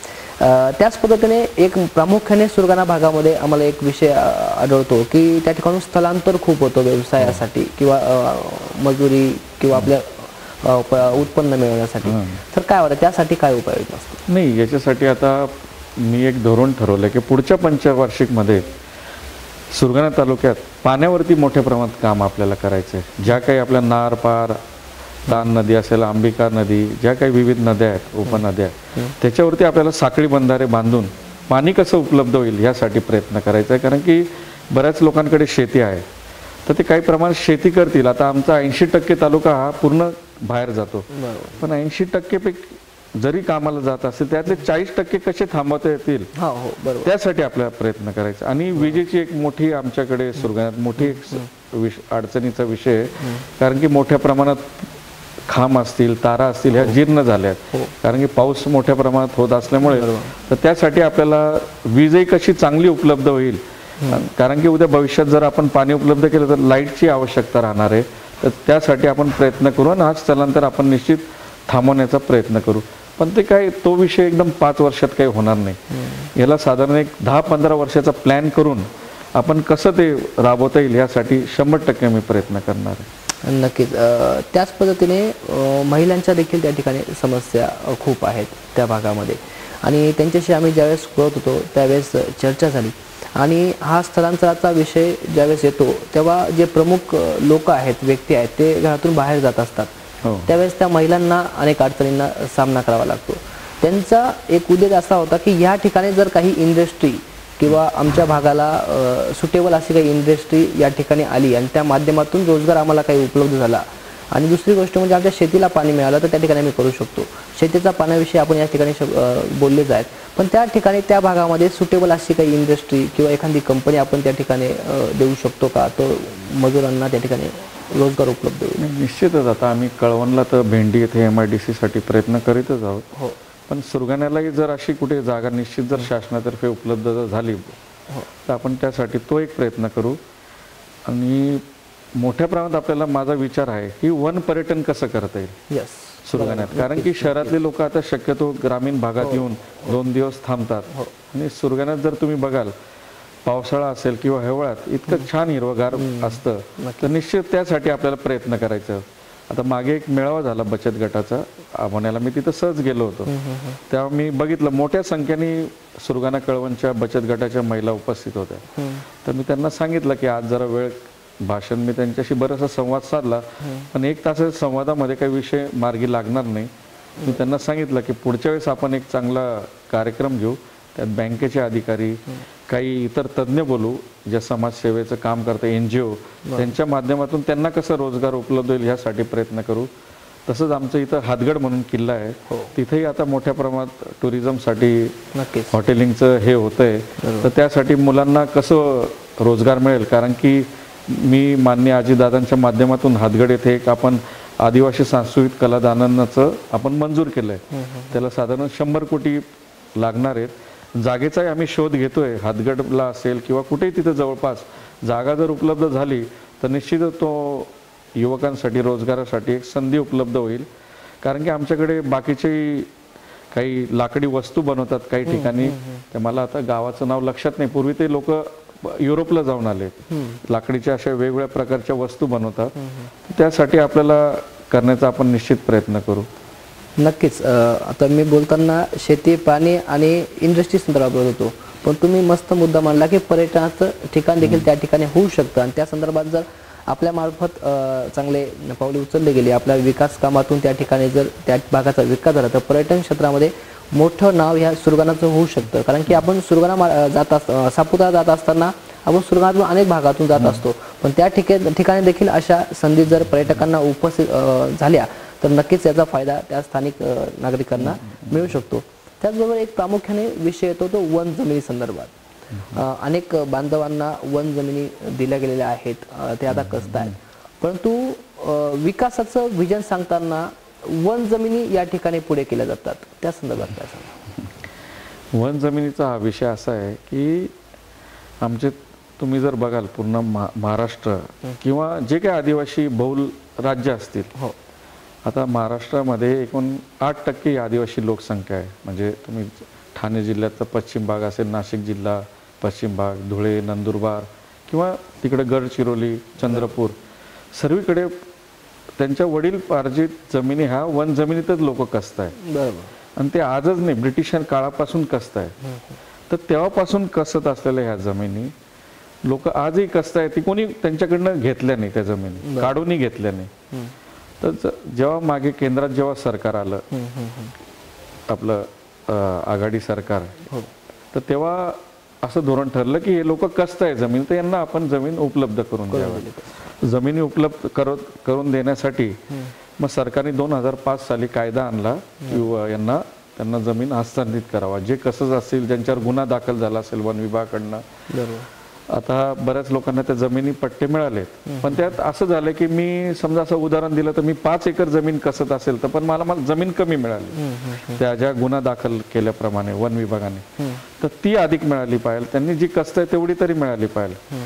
त्याच पद्धतीने एक प्रामुख्याने सुरगाणा भागामध्ये आम्हाला एक विषय आढळतो की त्या ठिकाणी स्थलांतर खूप होतं व्यवसायासाठी किंवा मजुरी किंवा आपल्या उत्पन्न मिळवण्यासाठी. तर काय वाटतं त्यासाठी काय उपाययोजना असतात? नाही, याच्यासाठी आता मी एक धोरण ठरवलं की पुढच्या पंचवार्षिकमध्ये सुरगाणा तालुक्यात पाण्यावरती मोठ्या प्रमाणात काम आपल्याला करायचं आहे. ज्या काही आपल्या नार पार, तान नदी असेल, अंबिका नदी, ज्या काही विविध नद्या आहेत, उपनद्या, त्याच्यावरती आपल्याला साखळी बंधारे बांधून पाणी कसं उपलब्ध होईल यासाठी प्रयत्न करायचा आहे. कारण की बऱ्याच लोकांकडे शेती आहे तर ते काही प्रमाणात शेती करतील. आता आमचा 80% तालुका हा पूर्ण बाहेर जातो, पण 80% जरी कामाला जात असेल त्यातले 40% कसे थांबवता येतील त्यासाठी आपल्याला प्रयत्न करायचा. आणि विजेची एक मोठी आमच्याकडे सुरगाण्यात मोठी एक अडचणीचा विषय आहे. कारण की मोठ्या प्रमाणात खांब असतील, तारा असतील, ह्या जीर्ण झाल्यात. कारण की पाऊस मोठ्या प्रमाणात होत असल्यामुळे तर त्यासाठी आपल्याला वीजही कशी चांगली उपलब्ध होईल. कारण की उद्या भविष्यात जर आपण पाणी उपलब्ध केलं तर लाईटची आवश्यकता राहणार आहे. तर त्यासाठी आपण प्रयत्न करू आणि आज स्थलांतर आपण निश्चित थांबवण्याचा प्रयत्न करू. पण ते काय, तो विषय एकदम 5 वर्षात काही होणार नाही. याला साधारण एक 10-15 वर्षाचा प्लॅन करून आपण कसं ते राबवता येईल यासाठी 100% मी प्रयत्न करणार आहे. नक्कीच. त्याच पद्धतीने महिलांच्या देखील त्या ठिकाणी समस्या खूप आहेत त्या भागामध्ये आणि त्यांच्याशी आम्ही ज्यावेळेस कळत होतो त्यावेळेस चर्चा झाली. आणि हा स्थलांतराचा विषय ज्यावेळेस येतो तेव्हा जे प्रमुख लोक आहेत, व्यक्ती आहेत, ते घरातून बाहेर जात असतात. त्यावेळेस त्या महिलांना अनेक अडचणींना सामना करावा लागतो. त्यांचा एक उद्देश असा होता की या ठिकाणी जर काही इंडस्ट्री किंवा आमच्या भागाला सुटेबल अशी काही इंडस्ट्री या ठिकाणी आली आणि त्या माध्यमातून रोजगार आम्हाला काही उपलब्ध झाला आणि दुसरी गोष्ट म्हणजे आमच्या शेतीला पाणी मिळालं तर त्या ठिकाणी आम्ही करू शकतो. शेतीचा पाण्याविषयी आपण या ठिकाणी बोललेच आहेत, पण त्या ठिकाणी त्या भागामध्ये सुटेबल अशी काही इंडस्ट्री किंवा एखादी कंपनी आपण त्या ठिकाणी देऊ शकतो का, तो मजुरांना त्या ठिकाणी रोजगार उपलब्ध होईल? निश्चितच. आता आम्ही कळवणला तर भेंडी येथे MIDC साठी प्रयत्न करीतच आहोत. हो. पण सुरगाण्यालाही जर अशी कुठे जागा निश्चित जर शासनातर्फे उपलब्ध जर झाली तर आपण त्यासाठी तो एक प्रयत्न करू. आणि मोठ्या प्रमाणात आपल्याला माझा विचार आहे की वन पर्यटन कसं करता येईल सुरगाण्यात. कारण की शहरातले लोक आता शक्यतो ग्रामीण भागात येऊन 2 दिवस थांबतात. आणि सुरगाण्यात जर तुम्ही बघाल पावसाळा असेल किंवा हिवाळ्यात इतकं छान हिरवगार असतं. तर निश्चित त्यासाठी आपल्याला प्रयत्न करायचा. आता मागे एक मेळावा झाला बचत गटाचा आव्हानाला, मी तिथं सहज गेलो होतो. तेव्हा मी बघितलं मोठ्या संख्येने सुरगाणा कळवणच्या बचत गटाच्या महिला उपस्थित होत्या. तर मी त्यांना सांगितलं की आज जरा वेळ भाषण, मी त्यांच्याशी बराचसा संवाद साधला, पण 1 तासाच्या संवादामध्ये काही विषय मार्गी लागणार नाही. मी त्यांना सांगितलं की पुढच्या वेळेस आपण एक चांगला कार्यक्रम घेऊ, त्यात बँकेचे अधिकारी, काही इतर तज्ज्ञ बोलू ज्या समाजसेवेचं काम करतात, NGO, त्यांच्या माध्यमातून त्यांना कसं रोजगार उपलब्ध होईल यासाठी प्रयत्न करू. तसंच आमचं इथं हातगड म्हणून किल्ला आहे, तिथेही आता मोठ्या प्रमाणात टुरिझमसाठी नक्कीच हॉटेलिंगचं हे होतंय. तर त्यासाठी मुलांना कसं रोजगार मिळेल, कारण की मी माननीय अजितदादांच्या माध्यमातून हातगड येथे एक आपण आदिवासी सांस्कृतिक कलादालनाचं आपण मंजूर केलं आहे. त्याला साधारण 100 कोटी लागणार आहेत. जागेचाही आम्ही शोध घेतोय, हातगडला असेल किंवा कुठेही तिथे जवळपास जागा जर उपलब्ध झाली तर निश्चितच तो युवकांसाठी रोजगारासाठी एक संधी उपलब्ध होईल. कारण की आमच्याकडे बाकीचे काही लाकडी वस्तू बनवतात काही ठिकाणी, ते मला आता गावाचं नाव लक्षात नाही. पूर्वी ते लोक युरोपला जाऊन आले, लाकडीच्या अशा वेगवेगळ्या प्रकारच्या वस्तू बनवतात. त्यासाठी आपल्याला करण्याचा आपण निश्चित प्रयत्न करू. नक्कीच. आता मी बोलताना शेती, पाणी आणि इंडस्ट्री संदर्भात बोलत होतो, पण तुम्ही मस्त मुद्दा मांडला की पर्यटनाचं ठिकाण देखील त्या ठिकाणी होऊ शकतं आणि त्या संदर्भात जर आपल्या मार्फत चांगले पावले उचलले गेले, आपल्या विकास कामातून त्या ठिकाणी जर त्या भागाचा विकास झाला तर पर्यटन क्षेत्रामध्ये मोठं नाव ह्या सुरगाणाचं होऊ शकतं. कारण की आपण सुरगाणा जात सापुतारा जात असताना आपण सुरगाणातून अनेक भागातून जात असतो, पण त्या ठिकाणी देखील अशा संधी जर पर्यटकांना उपस्थित झाल्या तर नक्कीच याचा फायदा त्या स्थानिक नागरिकांना मिळू शकतो. त्याचबरोबर एक प्रामुख्याने विषय येतो तो वन जमिनी संदर्भात. अनेक बांधवांना वन जमिनी दिल्या गेलेल्या आहेत, ते आता कसत आहेत, परंतु विकासाचं विजन सांगताना वन जमिनी या ठिकाणी पुढे केल्या जातात. त्या संदर्भात काय सांगा? वन जमिनीचा हा विषय असा आहे की आमचे तुम्ही जर बघाल पूर्ण महाराष्ट्र किंवा जे काही आदिवासी बहुल राज्य असतील, हो, आता महाराष्ट्रामध्ये एकूण 8% आदिवासी लोकसंख्या आहे. म्हणजे तुम्ही ठाणे जिल्ह्याचा पश्चिम भाग असेल, नाशिक जिल्हा पश्चिम भाग, धुळे, नंदुरबार किंवा तिकडे गडचिरोली, चंद्रपूर, सर्वीकडे त्यांच्या वडीलपार्जित जमिनी ह्या वन जमिनीतच लोक कसत आहेत. बरोबर. आणि ते आजच नाही, ब्रिटिश काळापासून कसत आहेत. तर तेव्हापासून कसत असलेल्या ह्या जमिनी लोक आजही कसत आहेत. ती कोणी त्यांच्याकडनं घेतल्या नाही, त्या जमिनी काढूनही घेतल्या नाही. तर जेव्हा मागे केंद्रात जेव्हा सरकार आलं, आपलं आघाडी सरकार, तर तेव्हा असं धोरण ठरलं की हे लोक कसत आहे जमीन, तर यांना आपण जमीन उपलब्ध करून द्यावी. जमिनी उपलब्ध करून देण्यासाठी मग सरकारने 2005 साली कायदा आणला किंवा त्यांना जमीन हस्तांतरित करावा. जे कसं असेल, ज्यांच्यावर गुन्हा दाखल झाला असेल वन विभागाकडनं. आता बऱ्याच लोकांना त्या जमिनी पट्टे मिळालेत, पण त्यात असं झालं की मी समजा असं उदाहरण दिलं तर मी 5 एकर जमीन कसत असेल तर पण मला जमीन कमी मिळाली, त्या ज्या गुन्हा दाखल केल्याप्रमाणे वन विभागाने, तर ती अधिक मिळाली पाहिजे. त्यांनी जी कसत आहे तेवढी तरी मिळाली पाहिजे.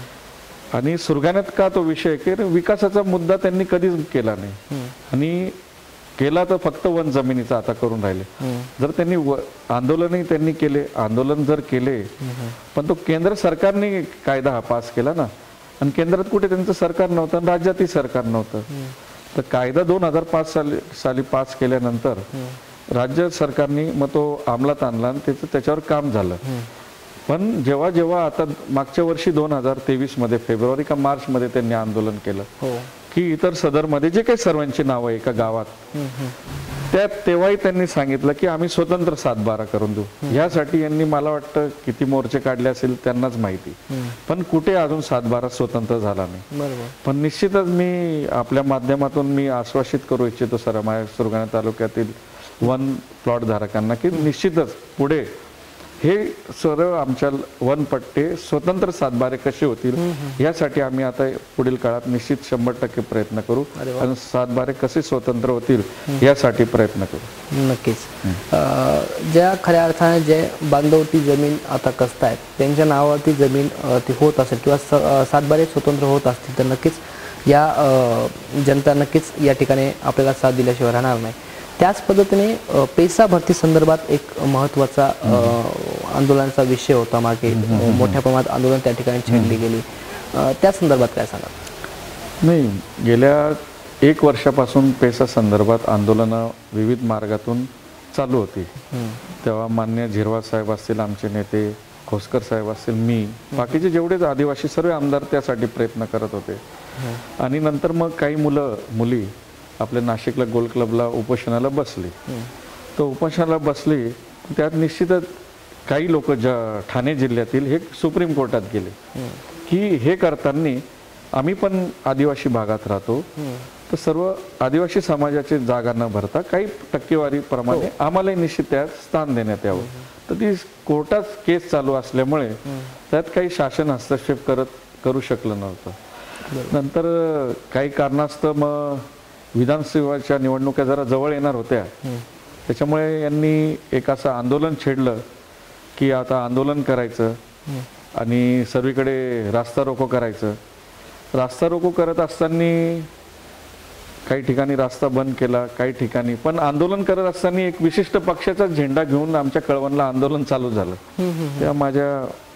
आणि सुरगाण्यात का तो विषय की विकासाचा मुद्दा त्यांनी कधीच केला नाही, आणि केला तर फक्त वन जमिनीचा आता करून राहिले. जर त्यांनी आंदोलनही त्यांनी केले, आंदोलन जर केले, पण तो केंद्र सरकारने कायदा हा पास केला ना, आणि केंद्रात कुठे त्यांचं सरकार नव्हतं आणि राज्यातही सरकार नव्हतं. तर कायदा 2005 साली पास केल्यानंतर राज्य सरकारने मग तो अंमलात आणला आणि त्याच्यावर काम झालं. पण जेव्हा जेव्हा आता मागच्या वर्षी 2023 मध्ये फेब्रुवारी का मार्च मध्ये त्यांनी आंदोलन केलं की इतर सदरमध्ये जे काही सर्वांची नावं आहे एका गावात, त्यात तेव्हाही त्यांनी सांगितलं की आम्ही स्वतंत्र 7/12 करून देऊ. यासाठी यांनी मला वाटतं किती मोर्चे काढले असेल त्यांनाच माहिती, पण कुठे अजून 7/12 स्वतंत्र झाला नाही. पण निश्चितच मी आपल्या माध्यमातून मी आश्वासित करू इच्छितो सुरगाणा तालुक्यातील वन प्लॉट धारकांना की निश्चितच पुढे हे सर्व आमच्या वनपट्टे स्वतंत्र 7/12 कसे होतील यासाठी आम्ही आता पुढील काळात निश्चित 100% प्रयत्न करू आणि 7/12 कसे स्वतंत्र होतील यासाठी प्रयत्न करू. नक्कीच. ज्या खऱ्या अर्थाने जे बांधवती जमीन आता कसत आहेत त्यांच्या नावावरती जमीन ती होत असेल किंवा 7/12 स्वतंत्र होत असतील तर नक्कीच या जनता नक्कीच या ठिकाणी आपल्याला साथ दिल्याशिवाय राहणार नाही. त्याच पद्धतीने पैसा भरती संदर्भात एक महत्त्वाचा आंदोलनाचा विषय होता मागे, मोठ्या प्रमाणात आंदोलन त्या ठिकाणी छेडली गेली. त्या संदर्भात काय सांगा? नाही, गेल्या 1 वर्षापासून पैसा संदर्भात आंदोलनं विविध मार्गातून चालू होती. तेव्हा मान्य झिरवाळ साहेब असतील, आमचे नेते खोसकर साहेब असतील, मी, बाकीचे जेवढे आदिवासी सर्व आमदार त्यासाठी प्रयत्न करत होते. आणि नंतर मग काही मुली आपल्या नाशिकला गोल क्लबला उपोषणाला बसली. तर उपोषणाला बसली त्यात निश्चितच काही लोक ठाणे जिल्ह्यातील हे सुप्रीम कोर्टात गेले की हे करताना आम्ही पण आदिवासी भागात राहतो, तर सर्व आदिवासी समाजाची जागा न भरता काही टक्केवारी प्रमाणे आम्हालाही निश्चित त्यात स्थान देण्यात यावं. तर ती कोर्टात केस चालू असल्यामुळे त्यात काही शासन हस्तक्षेप करू शकलं नव्हतं. नंतर काही कारणास्तव मग विधानसभेच्या निवडणुका जरा जवळ येणार होत्या, त्याच्यामुळे यांनी एक असं आंदोलन छेडलं की आता आंदोलन करायचं आणि सर्वीकडे रास्ता रोको करायचं. रास्ता रोको करत असताना काही ठिकाणी रास्ता बंद केला, काही ठिकाणी पण आंदोलन करत असताना एक विशिष्ट पक्षाचा झेंडा घेऊन आमच्या कळवणला आंदोलन चालू झालं. त्या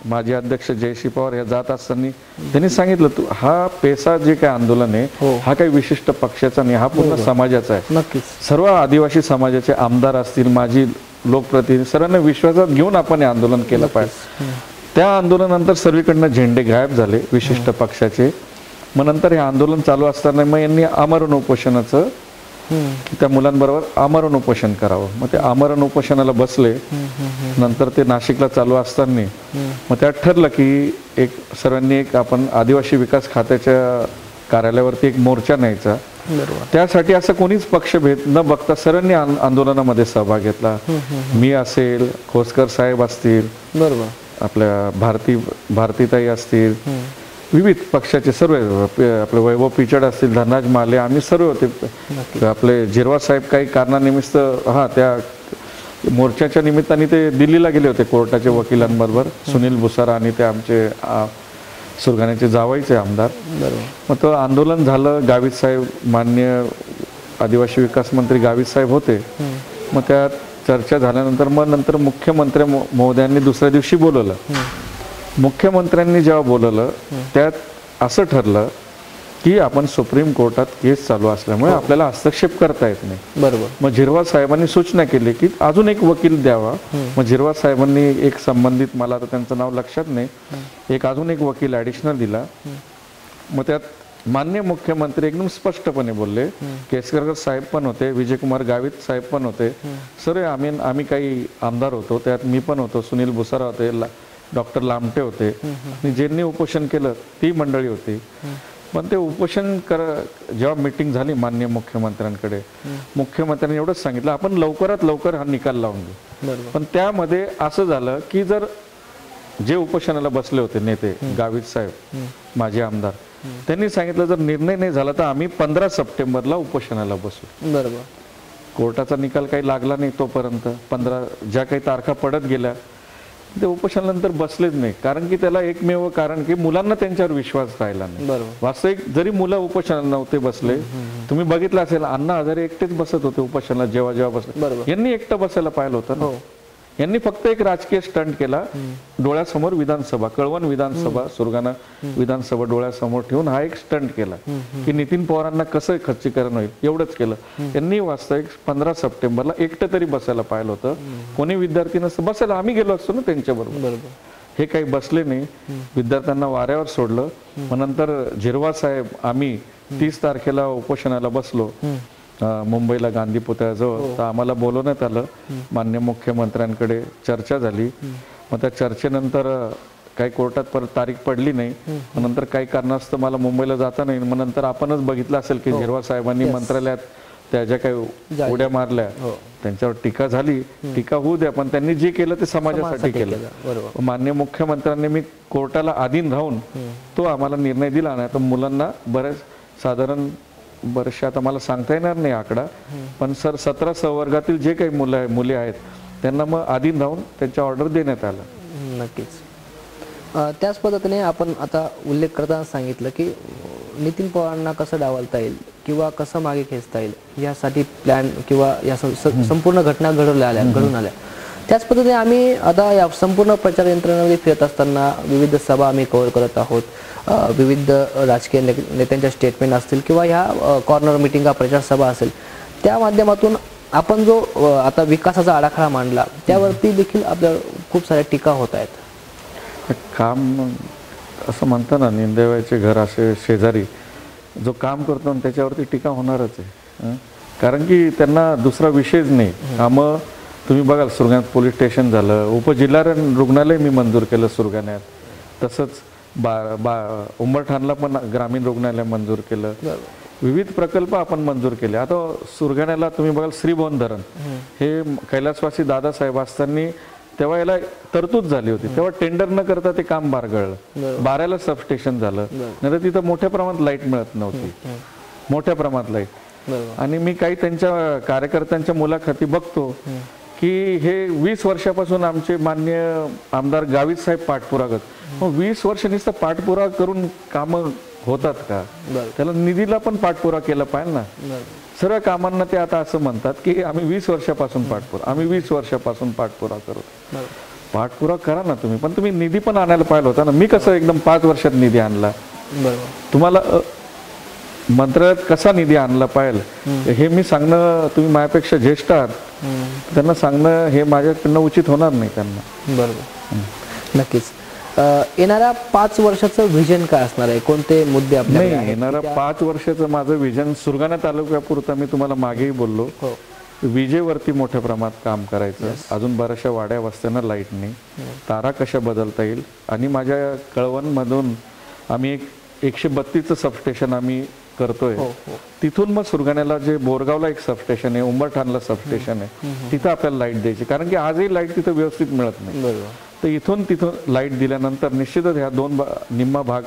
माजी अध्यक्ष जयश्री पवार या जात असताना त्यांनी सांगितलं, तू हा पेसा जे काय आंदोलन आहे हा काही विशिष्ट पक्षाचा नाही, हा पूर्ण समाजाचा आहे. नक्कीच सर्व आदिवासी समाजाचे आमदार असतील, माजी लोकप्रतिनिधी, सर्वांना विश्वासात घेऊन आपण हे आंदोलन केलं पाहिजे. त्या आंदोलनानंतर सर्वीकडनं झेंडे गायब झाले विशिष्ट पक्षाचे. मग नंतर हे आंदोलन चालू असताना मग यांनी आमरण उपोषणाचं, त्या मुलांबरोबर आमरण उपोषण करावं. मग ते आमरण उपोषणाला बसले. नंतर ते नाशिकला चालू असताना मग त्यात ठरलं की सर्वांनी आपण आदिवासी विकास खात्याच्या कार्यालयावरती एक मोर्चा न्यायचा. त्यासाठी असं कोणीच पक्षभेद न बघता सर्वांनी आंदोलनामध्ये सहभाग घेतला. मी असेल, खोसकर साहेब असतील, बरोबर, आपल्या भारतीताई असतील, विविध पक्षाचे सर्व, आपले वैभव पिचड असतील, धनराज माले, आम्ही सर्व होते. आपले जिरवा साहेब काही कारणानिमित्त त्या मोर्चाच्या निमित्ताने ते दिल्लीला गेले होते कोर्टाच्या वकिलांबरोबर, सुनील भुसारा आणि ते आमचे सुरगाण्याचे जावईचे आमदार. मग तो आंदोलन झालं. गावित साहेब, माननीय आदिवासी विकास मंत्री गावित साहेब होते. मग त्यात चर्चा झाल्यानंतर मग नंतर मुख्यमंत्री महोदयांनी दुसऱ्या दिवशी बोलवलं. मुख्यमंत्र्यांनी जेव्हा बोलवलं त्यात असं ठरलं की आपण सुप्रीम कोर्टात केस चालू असल्यामुळे आपल्याला हस्तक्षेप करता येत नाही. बरोबर. मग झिरवा साहेबांनी सूचना केली की अजून एक वकील द्यावा. मग झिरवा साहेबांनी एक संबंधित, मला आता त्यांचं नाव लक्षात नाही, एक अजून एक वकील ॲडिशनल दिला. मग त्यात माननीय मुख्यमंत्री एकदम स्पष्टपणे बोलले, केसरकर साहेब पण होते, विजयकुमार गावित साहेब पण होते, सर्व आम्ही काही आमदार होतो, त्यात मी पण होतो, सुनील भुसारा होते, डॉक्टर लामटे होते, आणि ज्यांनी उपोषण केलं ती मंडळी होती. पण ते उपोषण जेव्हा मीटिंग झाली माननीय मुख्यमंत्र्यांकडे, मुख्यमंत्र्यांनी एवढंच सांगितलं आपण लवकरात लवकर हा निकाल लावून घेऊ. पण त्यामध्ये असं झालं की जर जे उपोषणाला बसले होते नेते, गावित साहेब माजी आमदार, त्यांनी सांगितलं जर निर्णय नाही झाला तर आम्ही 15 सप्टेंबरला उपोषणाला बसू. बरोबर. कोर्टाचा निकाल काही लागला नाही तोपर्यंत 15 ज्या काही तारखा पडत गेल्या ते उपोषणानंतर बसलेच नाही. कारण की त्याला एकमेव कारण की मुलांना त्यांच्यावर विश्वास राहिला नाही. वास्तविक जरी मुलं उपोषणाला नव्हते बसले, तुम्ही बघितलं असेल अण्णा हजारे एकटेच बसत होते उपोषणाला, जेव्हा बसले यांनी एकटं बसायला पाहिलं होतं ना. यांनी फक्त एक राजकीय स्टंट केला, डोळ्यासमोर विधानसभा, कळवण विधानसभा, सुरगाणा विधानसभा डोळ्यासमोर ठेवून हा एक स्टंट केला की नितीन पवारांना कसं खच्चीकरण होईल, एवढंच केलं. यांनी वास्तविक 15 सप्टेंबरला एकटं तरी बसायला पाहिलं होतं. कोणी विद्यार्थी नसतं बसायला, आम्ही गेलो असतो ना त्यांच्याबरोबर. हे काही बसले नाही, विद्यार्थ्यांना वाऱ्यावर सोडलं. मग नंतर झिरवा साहेब, आम्ही 30 तारखेला उपोषणाला बसलो मुंबईला गांधी पुतळ्याजवळ. तर आम्हाला बोलवण्यात आलं, माननीय मुख्यमंत्र्यांकडे चर्चा झाली. मग त्या चर्चेनंतर काही कोर्टात परत तारीख पडली नाही. नंतर काही कारणास्तव मला मुंबईला जाता नाही. मग नंतर आपणच बघितलं असेल की झिरवा साहेबांनी मंत्रालयात त्या ज्या काही उड्या मारल्या त्यांच्यावर टीका झाली. टीका होऊ द्या, पण त्यांनी जे केलं ते समाजासाठी केलं. माननीय मुख्यमंत्र्यांनी मी कोर्टाला अधीन राहून तो आम्हाला निर्णय दिला नाही तर मुलांना बरेच साधारण बरेचसे, आता मला सांगता येणार नाही आकडा, पण 17 संवर्गातील जे काही मुले आहेत त्यांना मग अधीन राहून त्यांच्या ऑर्डर देण्यात आला. नक्कीच. त्याच पद्धतीने आपण आता उल्लेख करताना सांगितलं की नितीन पवारांना कसं डावलता येईल किंवा कसं मागे खेचता येईल यासाठी प्लॅन किंवा या संपूर्ण घटना घडून आल्या. त्याच पद्धतीने आम्ही आता या संपूर्ण प्रचार यंत्रणेमध्ये फिरत असताना विविध सभा आम्ही कव्हर करत आहोत, विविध राजकीय नेत्यांच्या स्टेटमेंट असतील किंवा ह्या कॉर्नर मिटिंगा, प्रचार सभा असेल, त्या माध्यमातून आपण जो आता विकासाचा आराखडा मांडला त्यावरती देखील आपल्या खूप साऱ्या टीका होत आहेत. काम असं म्हणतं ना, निंदेवायचे घर असे शेजारी, जो काम करतो त्याच्यावरती टीका होणारच आहे. कारण की त्यांना दुसरा विषयच नाही. कामं तुम्ही बघाल, सुरगाण्यात पोलीस स्टेशन झालं, उपजिल्हा रुग्णालय मी मंजूर केलं सुरगाण्यात, तसंच उंबरठाणला पण ग्रामीण रुग्णालय मंजूर केलं. विविध प्रकल्प आपण मंजूर केले. आता सुरगाण्याला तुम्ही बघाल श्रीभवन धरण हे कैलासवासी दादासाहेब असताना तेव्हा याला तरतूद झाली होती. तेव्हा टेंडर न करता ते काम बारगळलं. बाऱ्याला सबस्टेशन झालं, नाही तिथं मोठ्या प्रमाणात लाईट मिळत नव्हती, मोठ्या प्रमाणात लाईट. आणि मी काही त्यांच्या कार्यकर्त्यांच्या मुलाखती बघतो की हे 20 वर्षापासून आमचे माननीय आमदार गावित साहेब पाठपुरावा करतात. मग 20 वर्ष नुसतं पाठपुरावा करून कामं होतात का? त्याला निधीला पण पाठपुरावा केला पाहिजे ना. सर्व कामांना ते आता असं म्हणतात की आम्ही 20 वर्षापासून पाठपुरावा करू. पाठपुरावा करा ना तुम्ही, पण तुम्ही निधी पण आणायला पाहिजे होता ना. मी कसं एकदम 5 वर्षात निधी आणला? तुम्हाला मंत्रालयात कसा निधी आणला पाहिजे हे मी सांगणं, तुम्ही माझ्यापेक्षा ज्येष्ठ आहात, त्यांना सांगणं हे माझ्याकडनं उचित होणार नाही त्यांना. बरोबर, नक्कीच. येणाऱ्या 5 वर्षाचं व्हिजन काय असणार आहे? कोणते मुद्दे आपल्याला? नाही, येणाऱ्या 5 वर्षाचं माझं व्हिजन सुरगाणा तालुक्यापुरता मी तुम्हाला मागेही बोललो, विजेवरती मोठ्या प्रमाणात काम करायचं. अजून बऱ्याचशा वाड्या वस्त्यांना लाईट नाही, तारा कशा बदलता येईल. आणि माझ्या कळवणमधून आम्ही एक 132चं सबस्टेशन आम्ही करतोय. तिथून मग सुरगाण्याला जे बोरगावला एक सबस्टेशन आहे, उंबरठाणला सबस्टेशन आहे, तिथं आपल्याला लाईट द्यायची. कारण की आजही लाईट तिथं व्यवस्थित मिळत नाही. तर इथून तिथं लाईट दिल्यानंतर निश्चितच ह्या 2 निम्मा भाग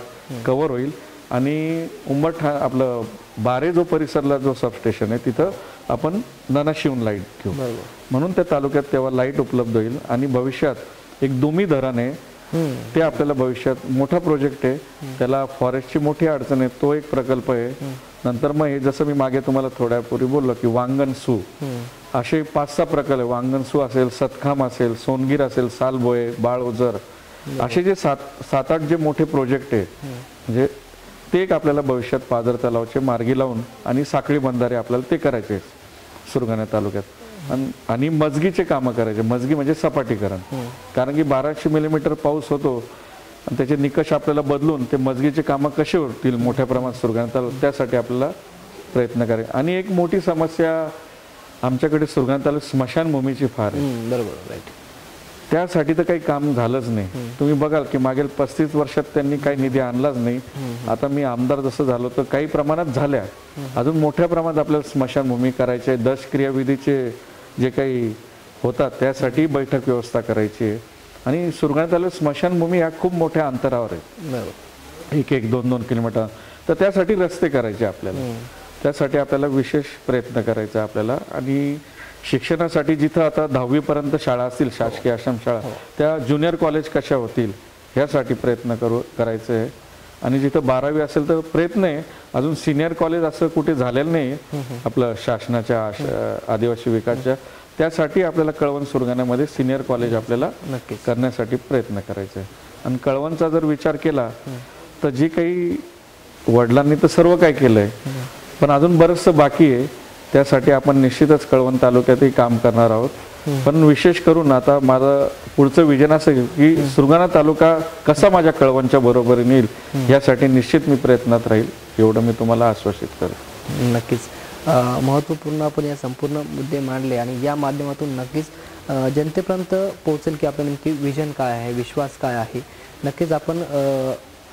कव्हर होईल. आणि उंबरठाण आपलं बारे जो परिसरला जो सबस्टेशन आहे तिथं आपण ननाशिवून लाईट घेऊ. म्हणून त्या तालुक्यात तेव्हा लाईट उपलब्ध होईल. आणि भविष्यात एक दुमी धरण आहे, ते आपल्याला भविष्यात मोठा प्रोजेक्ट आहे. त्याला फॉरेस्टची मोठी अडचण आहे, तो एक प्रकल्प आहे. नंतर मग हे जसं मी मागे तुम्हाला थोड्यापूर्वी बोललो की वांगणसू, असे 5-6 प्रकल्प, वांगणसू असेल, सतखाम असेल, सोनगीर असेल, सालबोये, बाळउजर, असे जे 7-8 जे मोठे प्रोजेक्ट आहे, म्हणजे ते एक आपल्याला भविष्यात पाझर तलावाचे मार्गी लावून आणि साखळी बंधारे आपल्याला ते करायचे सुरगाणा तालुक्यात. आणि मजगीचे कामं करायचे. मजगी म्हणजे सपाटीकरण. कारण की 1200 मिलीमीटर पाऊस होतो आणि त्याचे निकष आपल्याला बदलून ते मजगीचे कामं कसे होतील मोठ्या प्रमाणात सुरगाणा तालुक्यात, त्यासाठी आपल्याला प्रयत्न करायचे. आणि एक मोठी समस्या आमच्याकडे सुरगाणा तालुक्यात स्मशानभूमीची फार आहे. बरोबर, राईट. त्यासाठी तर काही काम झालंच नाही. तुम्ही बघाल की मागील 35 वर्षात त्यांनी काही निधी आणलाच नाही. आता मी आमदार जसं झालो तर काही प्रमाणात झाल्या, अजून मोठ्या प्रमाणात आपल्याला स्मशानभूमी करायचे. दशक्रियाविधीचे जे काही होतात त्यासाठी बैठक व्यवस्था करायची. आणि सुरगाणा तालुक्यात स्मशानभूमी ह्या खूप मोठ्या अंतरावर आहेत, 1-2 किलोमीटर. तर त्यासाठी रस्ते करायचे आपल्याला, त्यासाठी आपल्याला विशेष प्रयत्न करायचा आपल्याला. आणि शिक्षणासाठी जिथं आता 10वी पर्यंत शाळा असतील, शासकीय आश्रमशाळा, त्या ज्युनियर कॉलेज कशा होतील ह्यासाठी प्रयत्न करायचं आहे. आणि जिथं 12वी असेल तर प्रयत्न आहे. अजून सिनियर कॉलेज असं कुठे झालेलं नाही आपलं शासनाच्या आदिवासी विकासच्या, त्यासाठी आपल्याला कळवण सुरगाण्यामध्ये सिनियर कॉलेज आपल्याला करण्यासाठी प्रयत्न करायचा आहे. आणि कळवणचा जर विचार केला तर जे काही वडिलांनी तर सर्व काय केलंय, पण अजून बरंचसं बाकी आहे. त्यासाठी आपण निश्चितच कळवण तालुक्यातही काम करणार आहोत. पण विशेष करून आता माझं पुढचं विजन असं की सुरगाणा तालुका कसा माझ्या कळवणच्या बरोबरीने येईल यासाठी निश्चित मी प्रयत्नात राहील, एवढं मी तुम्हाला आश्वासित करतो. नक्कीच. महत्त्वपूर्ण आपण या संपूर्ण मुद्दे मांडले आणि या माध्यमातून नक्कीच जनतेपर्यंत पोहोचेल की आपलं नेमकी विजन काय आहे, विश्वास काय आहे. नक्कीच आपण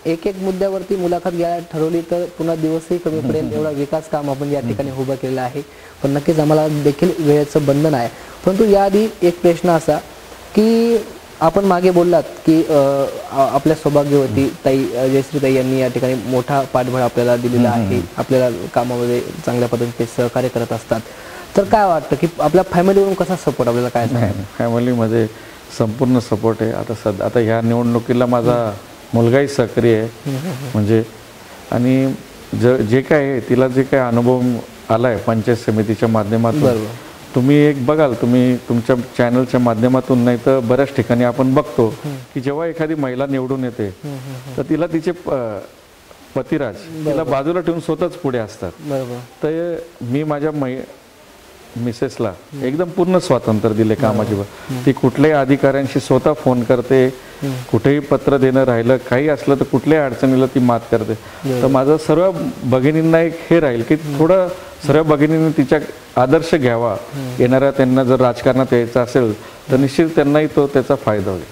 एक मुद्द्यावरती मुलाखत घ्यायला ठरवली तर पुन्हा दिवसही कमी पडेल, एवढा विकास काम आपण या ठिकाणी उभं केलेलं आहे. पण नक्कीच आम्हाला देखील वेळेचं बंधन आहे. परंतु याआधी एक प्रश्न असा की आपण मागे बोललात की आपल्या सौभाग्यवती ताई जयश्रीताई यांनी या ठिकाणी मोठा पाठबळ आपल्याला दिलेला आहे, आपल्याला कामामध्ये चांगल्या पद्धतीने सहकार्य करत असतात. तर काय वाटतं की आपल्या फॅमिलीवरून कसा सपोर्ट आपल्याला काय सांगायचं? फॅमिलीमध्ये संपूर्ण सपोर्ट आहे. आता ह्या निवडणुकीला माझा मुलगाही सक्रिय आहे म्हणजे. आणि जे काय आहे तिला जे काय अनुभव आलाय पंचायत समितीच्या माध्यमातून, तुम्ही एक बघाल, तुम्ही तुमच्या चॅनलच्या माध्यमातून नाही तर बऱ्याच ठिकाणी आपण बघतो की जेव्हा एखादी महिला निवडून येते तर तिला तिचे पतिराज तिला बाजूला ठेवून स्वतःच पुढे असतात. तर मी माझ्या मिसेसला एकदम पूर्ण स्वातंत्र्य दिले कामाची. ती कुठल्याही अधिकाऱ्यांशी स्वतः फोन करते, कुठेही पत्र देणं राहिलं, काही असलं तर कुठल्याही अडचणीला ती मात करते. तर माझं सर्व भगिनींना एक हे राहील की थोडं सर्व भगिनींनी तिच्या आदर्श घ्यावा. येणाऱ्या त्यांना जर राजकारणात यायचं असेल तर निश्चित त्यांनाही तो त्याचा फायदा होईल.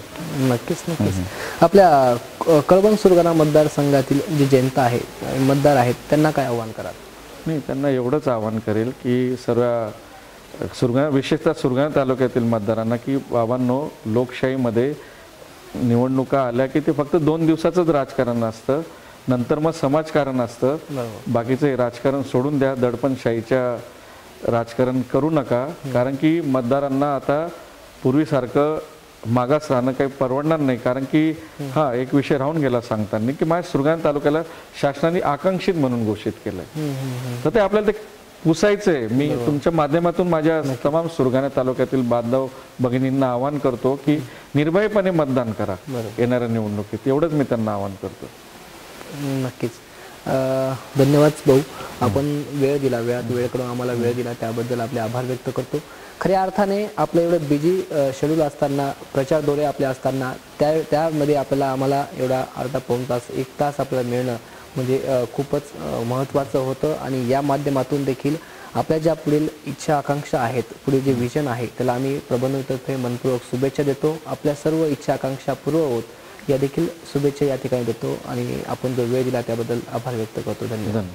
नक्कीच नक्कीच. आपल्या कळवण सुरगाणा मतदारसंघातील जी जनता आहे, मतदार आहेत, त्यांना काय आव्हान कराल? नाही, त्यांना एवढंच आवाहन करेल की सर्व विशेषतः सुरगाणा तालुक्यातील मतदारांना की बाबांनो, लोकशाहीमध्ये निवडणुका आल्या की ते फक्त 2 दिवसाचंच राजकारण असतं, नंतर मग समाजकारण असतं. बाकीचं हे राजकारण सोडून द्या, दडपणशाहीच्या राजकारण करू नका. कारण की मतदारांना आता पूर्वीसारखं मागास राहणं काही परवडणार नाही. कारण की हा एक विषय राहून गेला सांगताना की माझ्या सुरगाणा तालुक्याला शासनाने आकांक्षित म्हणून घोषित केलंय, तर ते आपल्याला ते पुसायचंय. मी तुमच्या माध्यमातून माझ्या तमाम सुरगाणा तालुक्यातील बांधव भगिनींना आवाहन करतो की निर्भयपणे मतदान करा येणाऱ्या निवडणुकीत. एवढंच मी त्यांना आवाहन करतो. नक्कीच. धन्यवाद भाऊ, आपण वेळ दिला, वेळ काढून आम्हाला वेळ दिला त्याबद्दल आपले आभार व्यक्त करतो. खऱ्या अर्थाने आपलं एवढं बिझी शेड्यूल असताना, प्रचार दौरे आपले असताना त्यामध्ये आम्हाला एवढा अर्धा पाऊण तास, 1 तास आपल्याला मिळणं म्हणजे खूपच महत्त्वाचं होतं. आणि या माध्यमातून देखील आपल्या ज्या पुढील इच्छा आकांक्षा आहेत, पुढील जे विजन आहे, त्याला आम्ही प्रबंधतर्फे मनपूर्वक शुभेच्छा देतो. आपल्या सर्व इच्छा आकांक्षा पूर्ण होत या देखील शुभेच्छा या ठिकाणी देतो. आणि आपण जो वेळ दिला त्याबद्दल आभार व्यक्त करतो. धन्यवाद.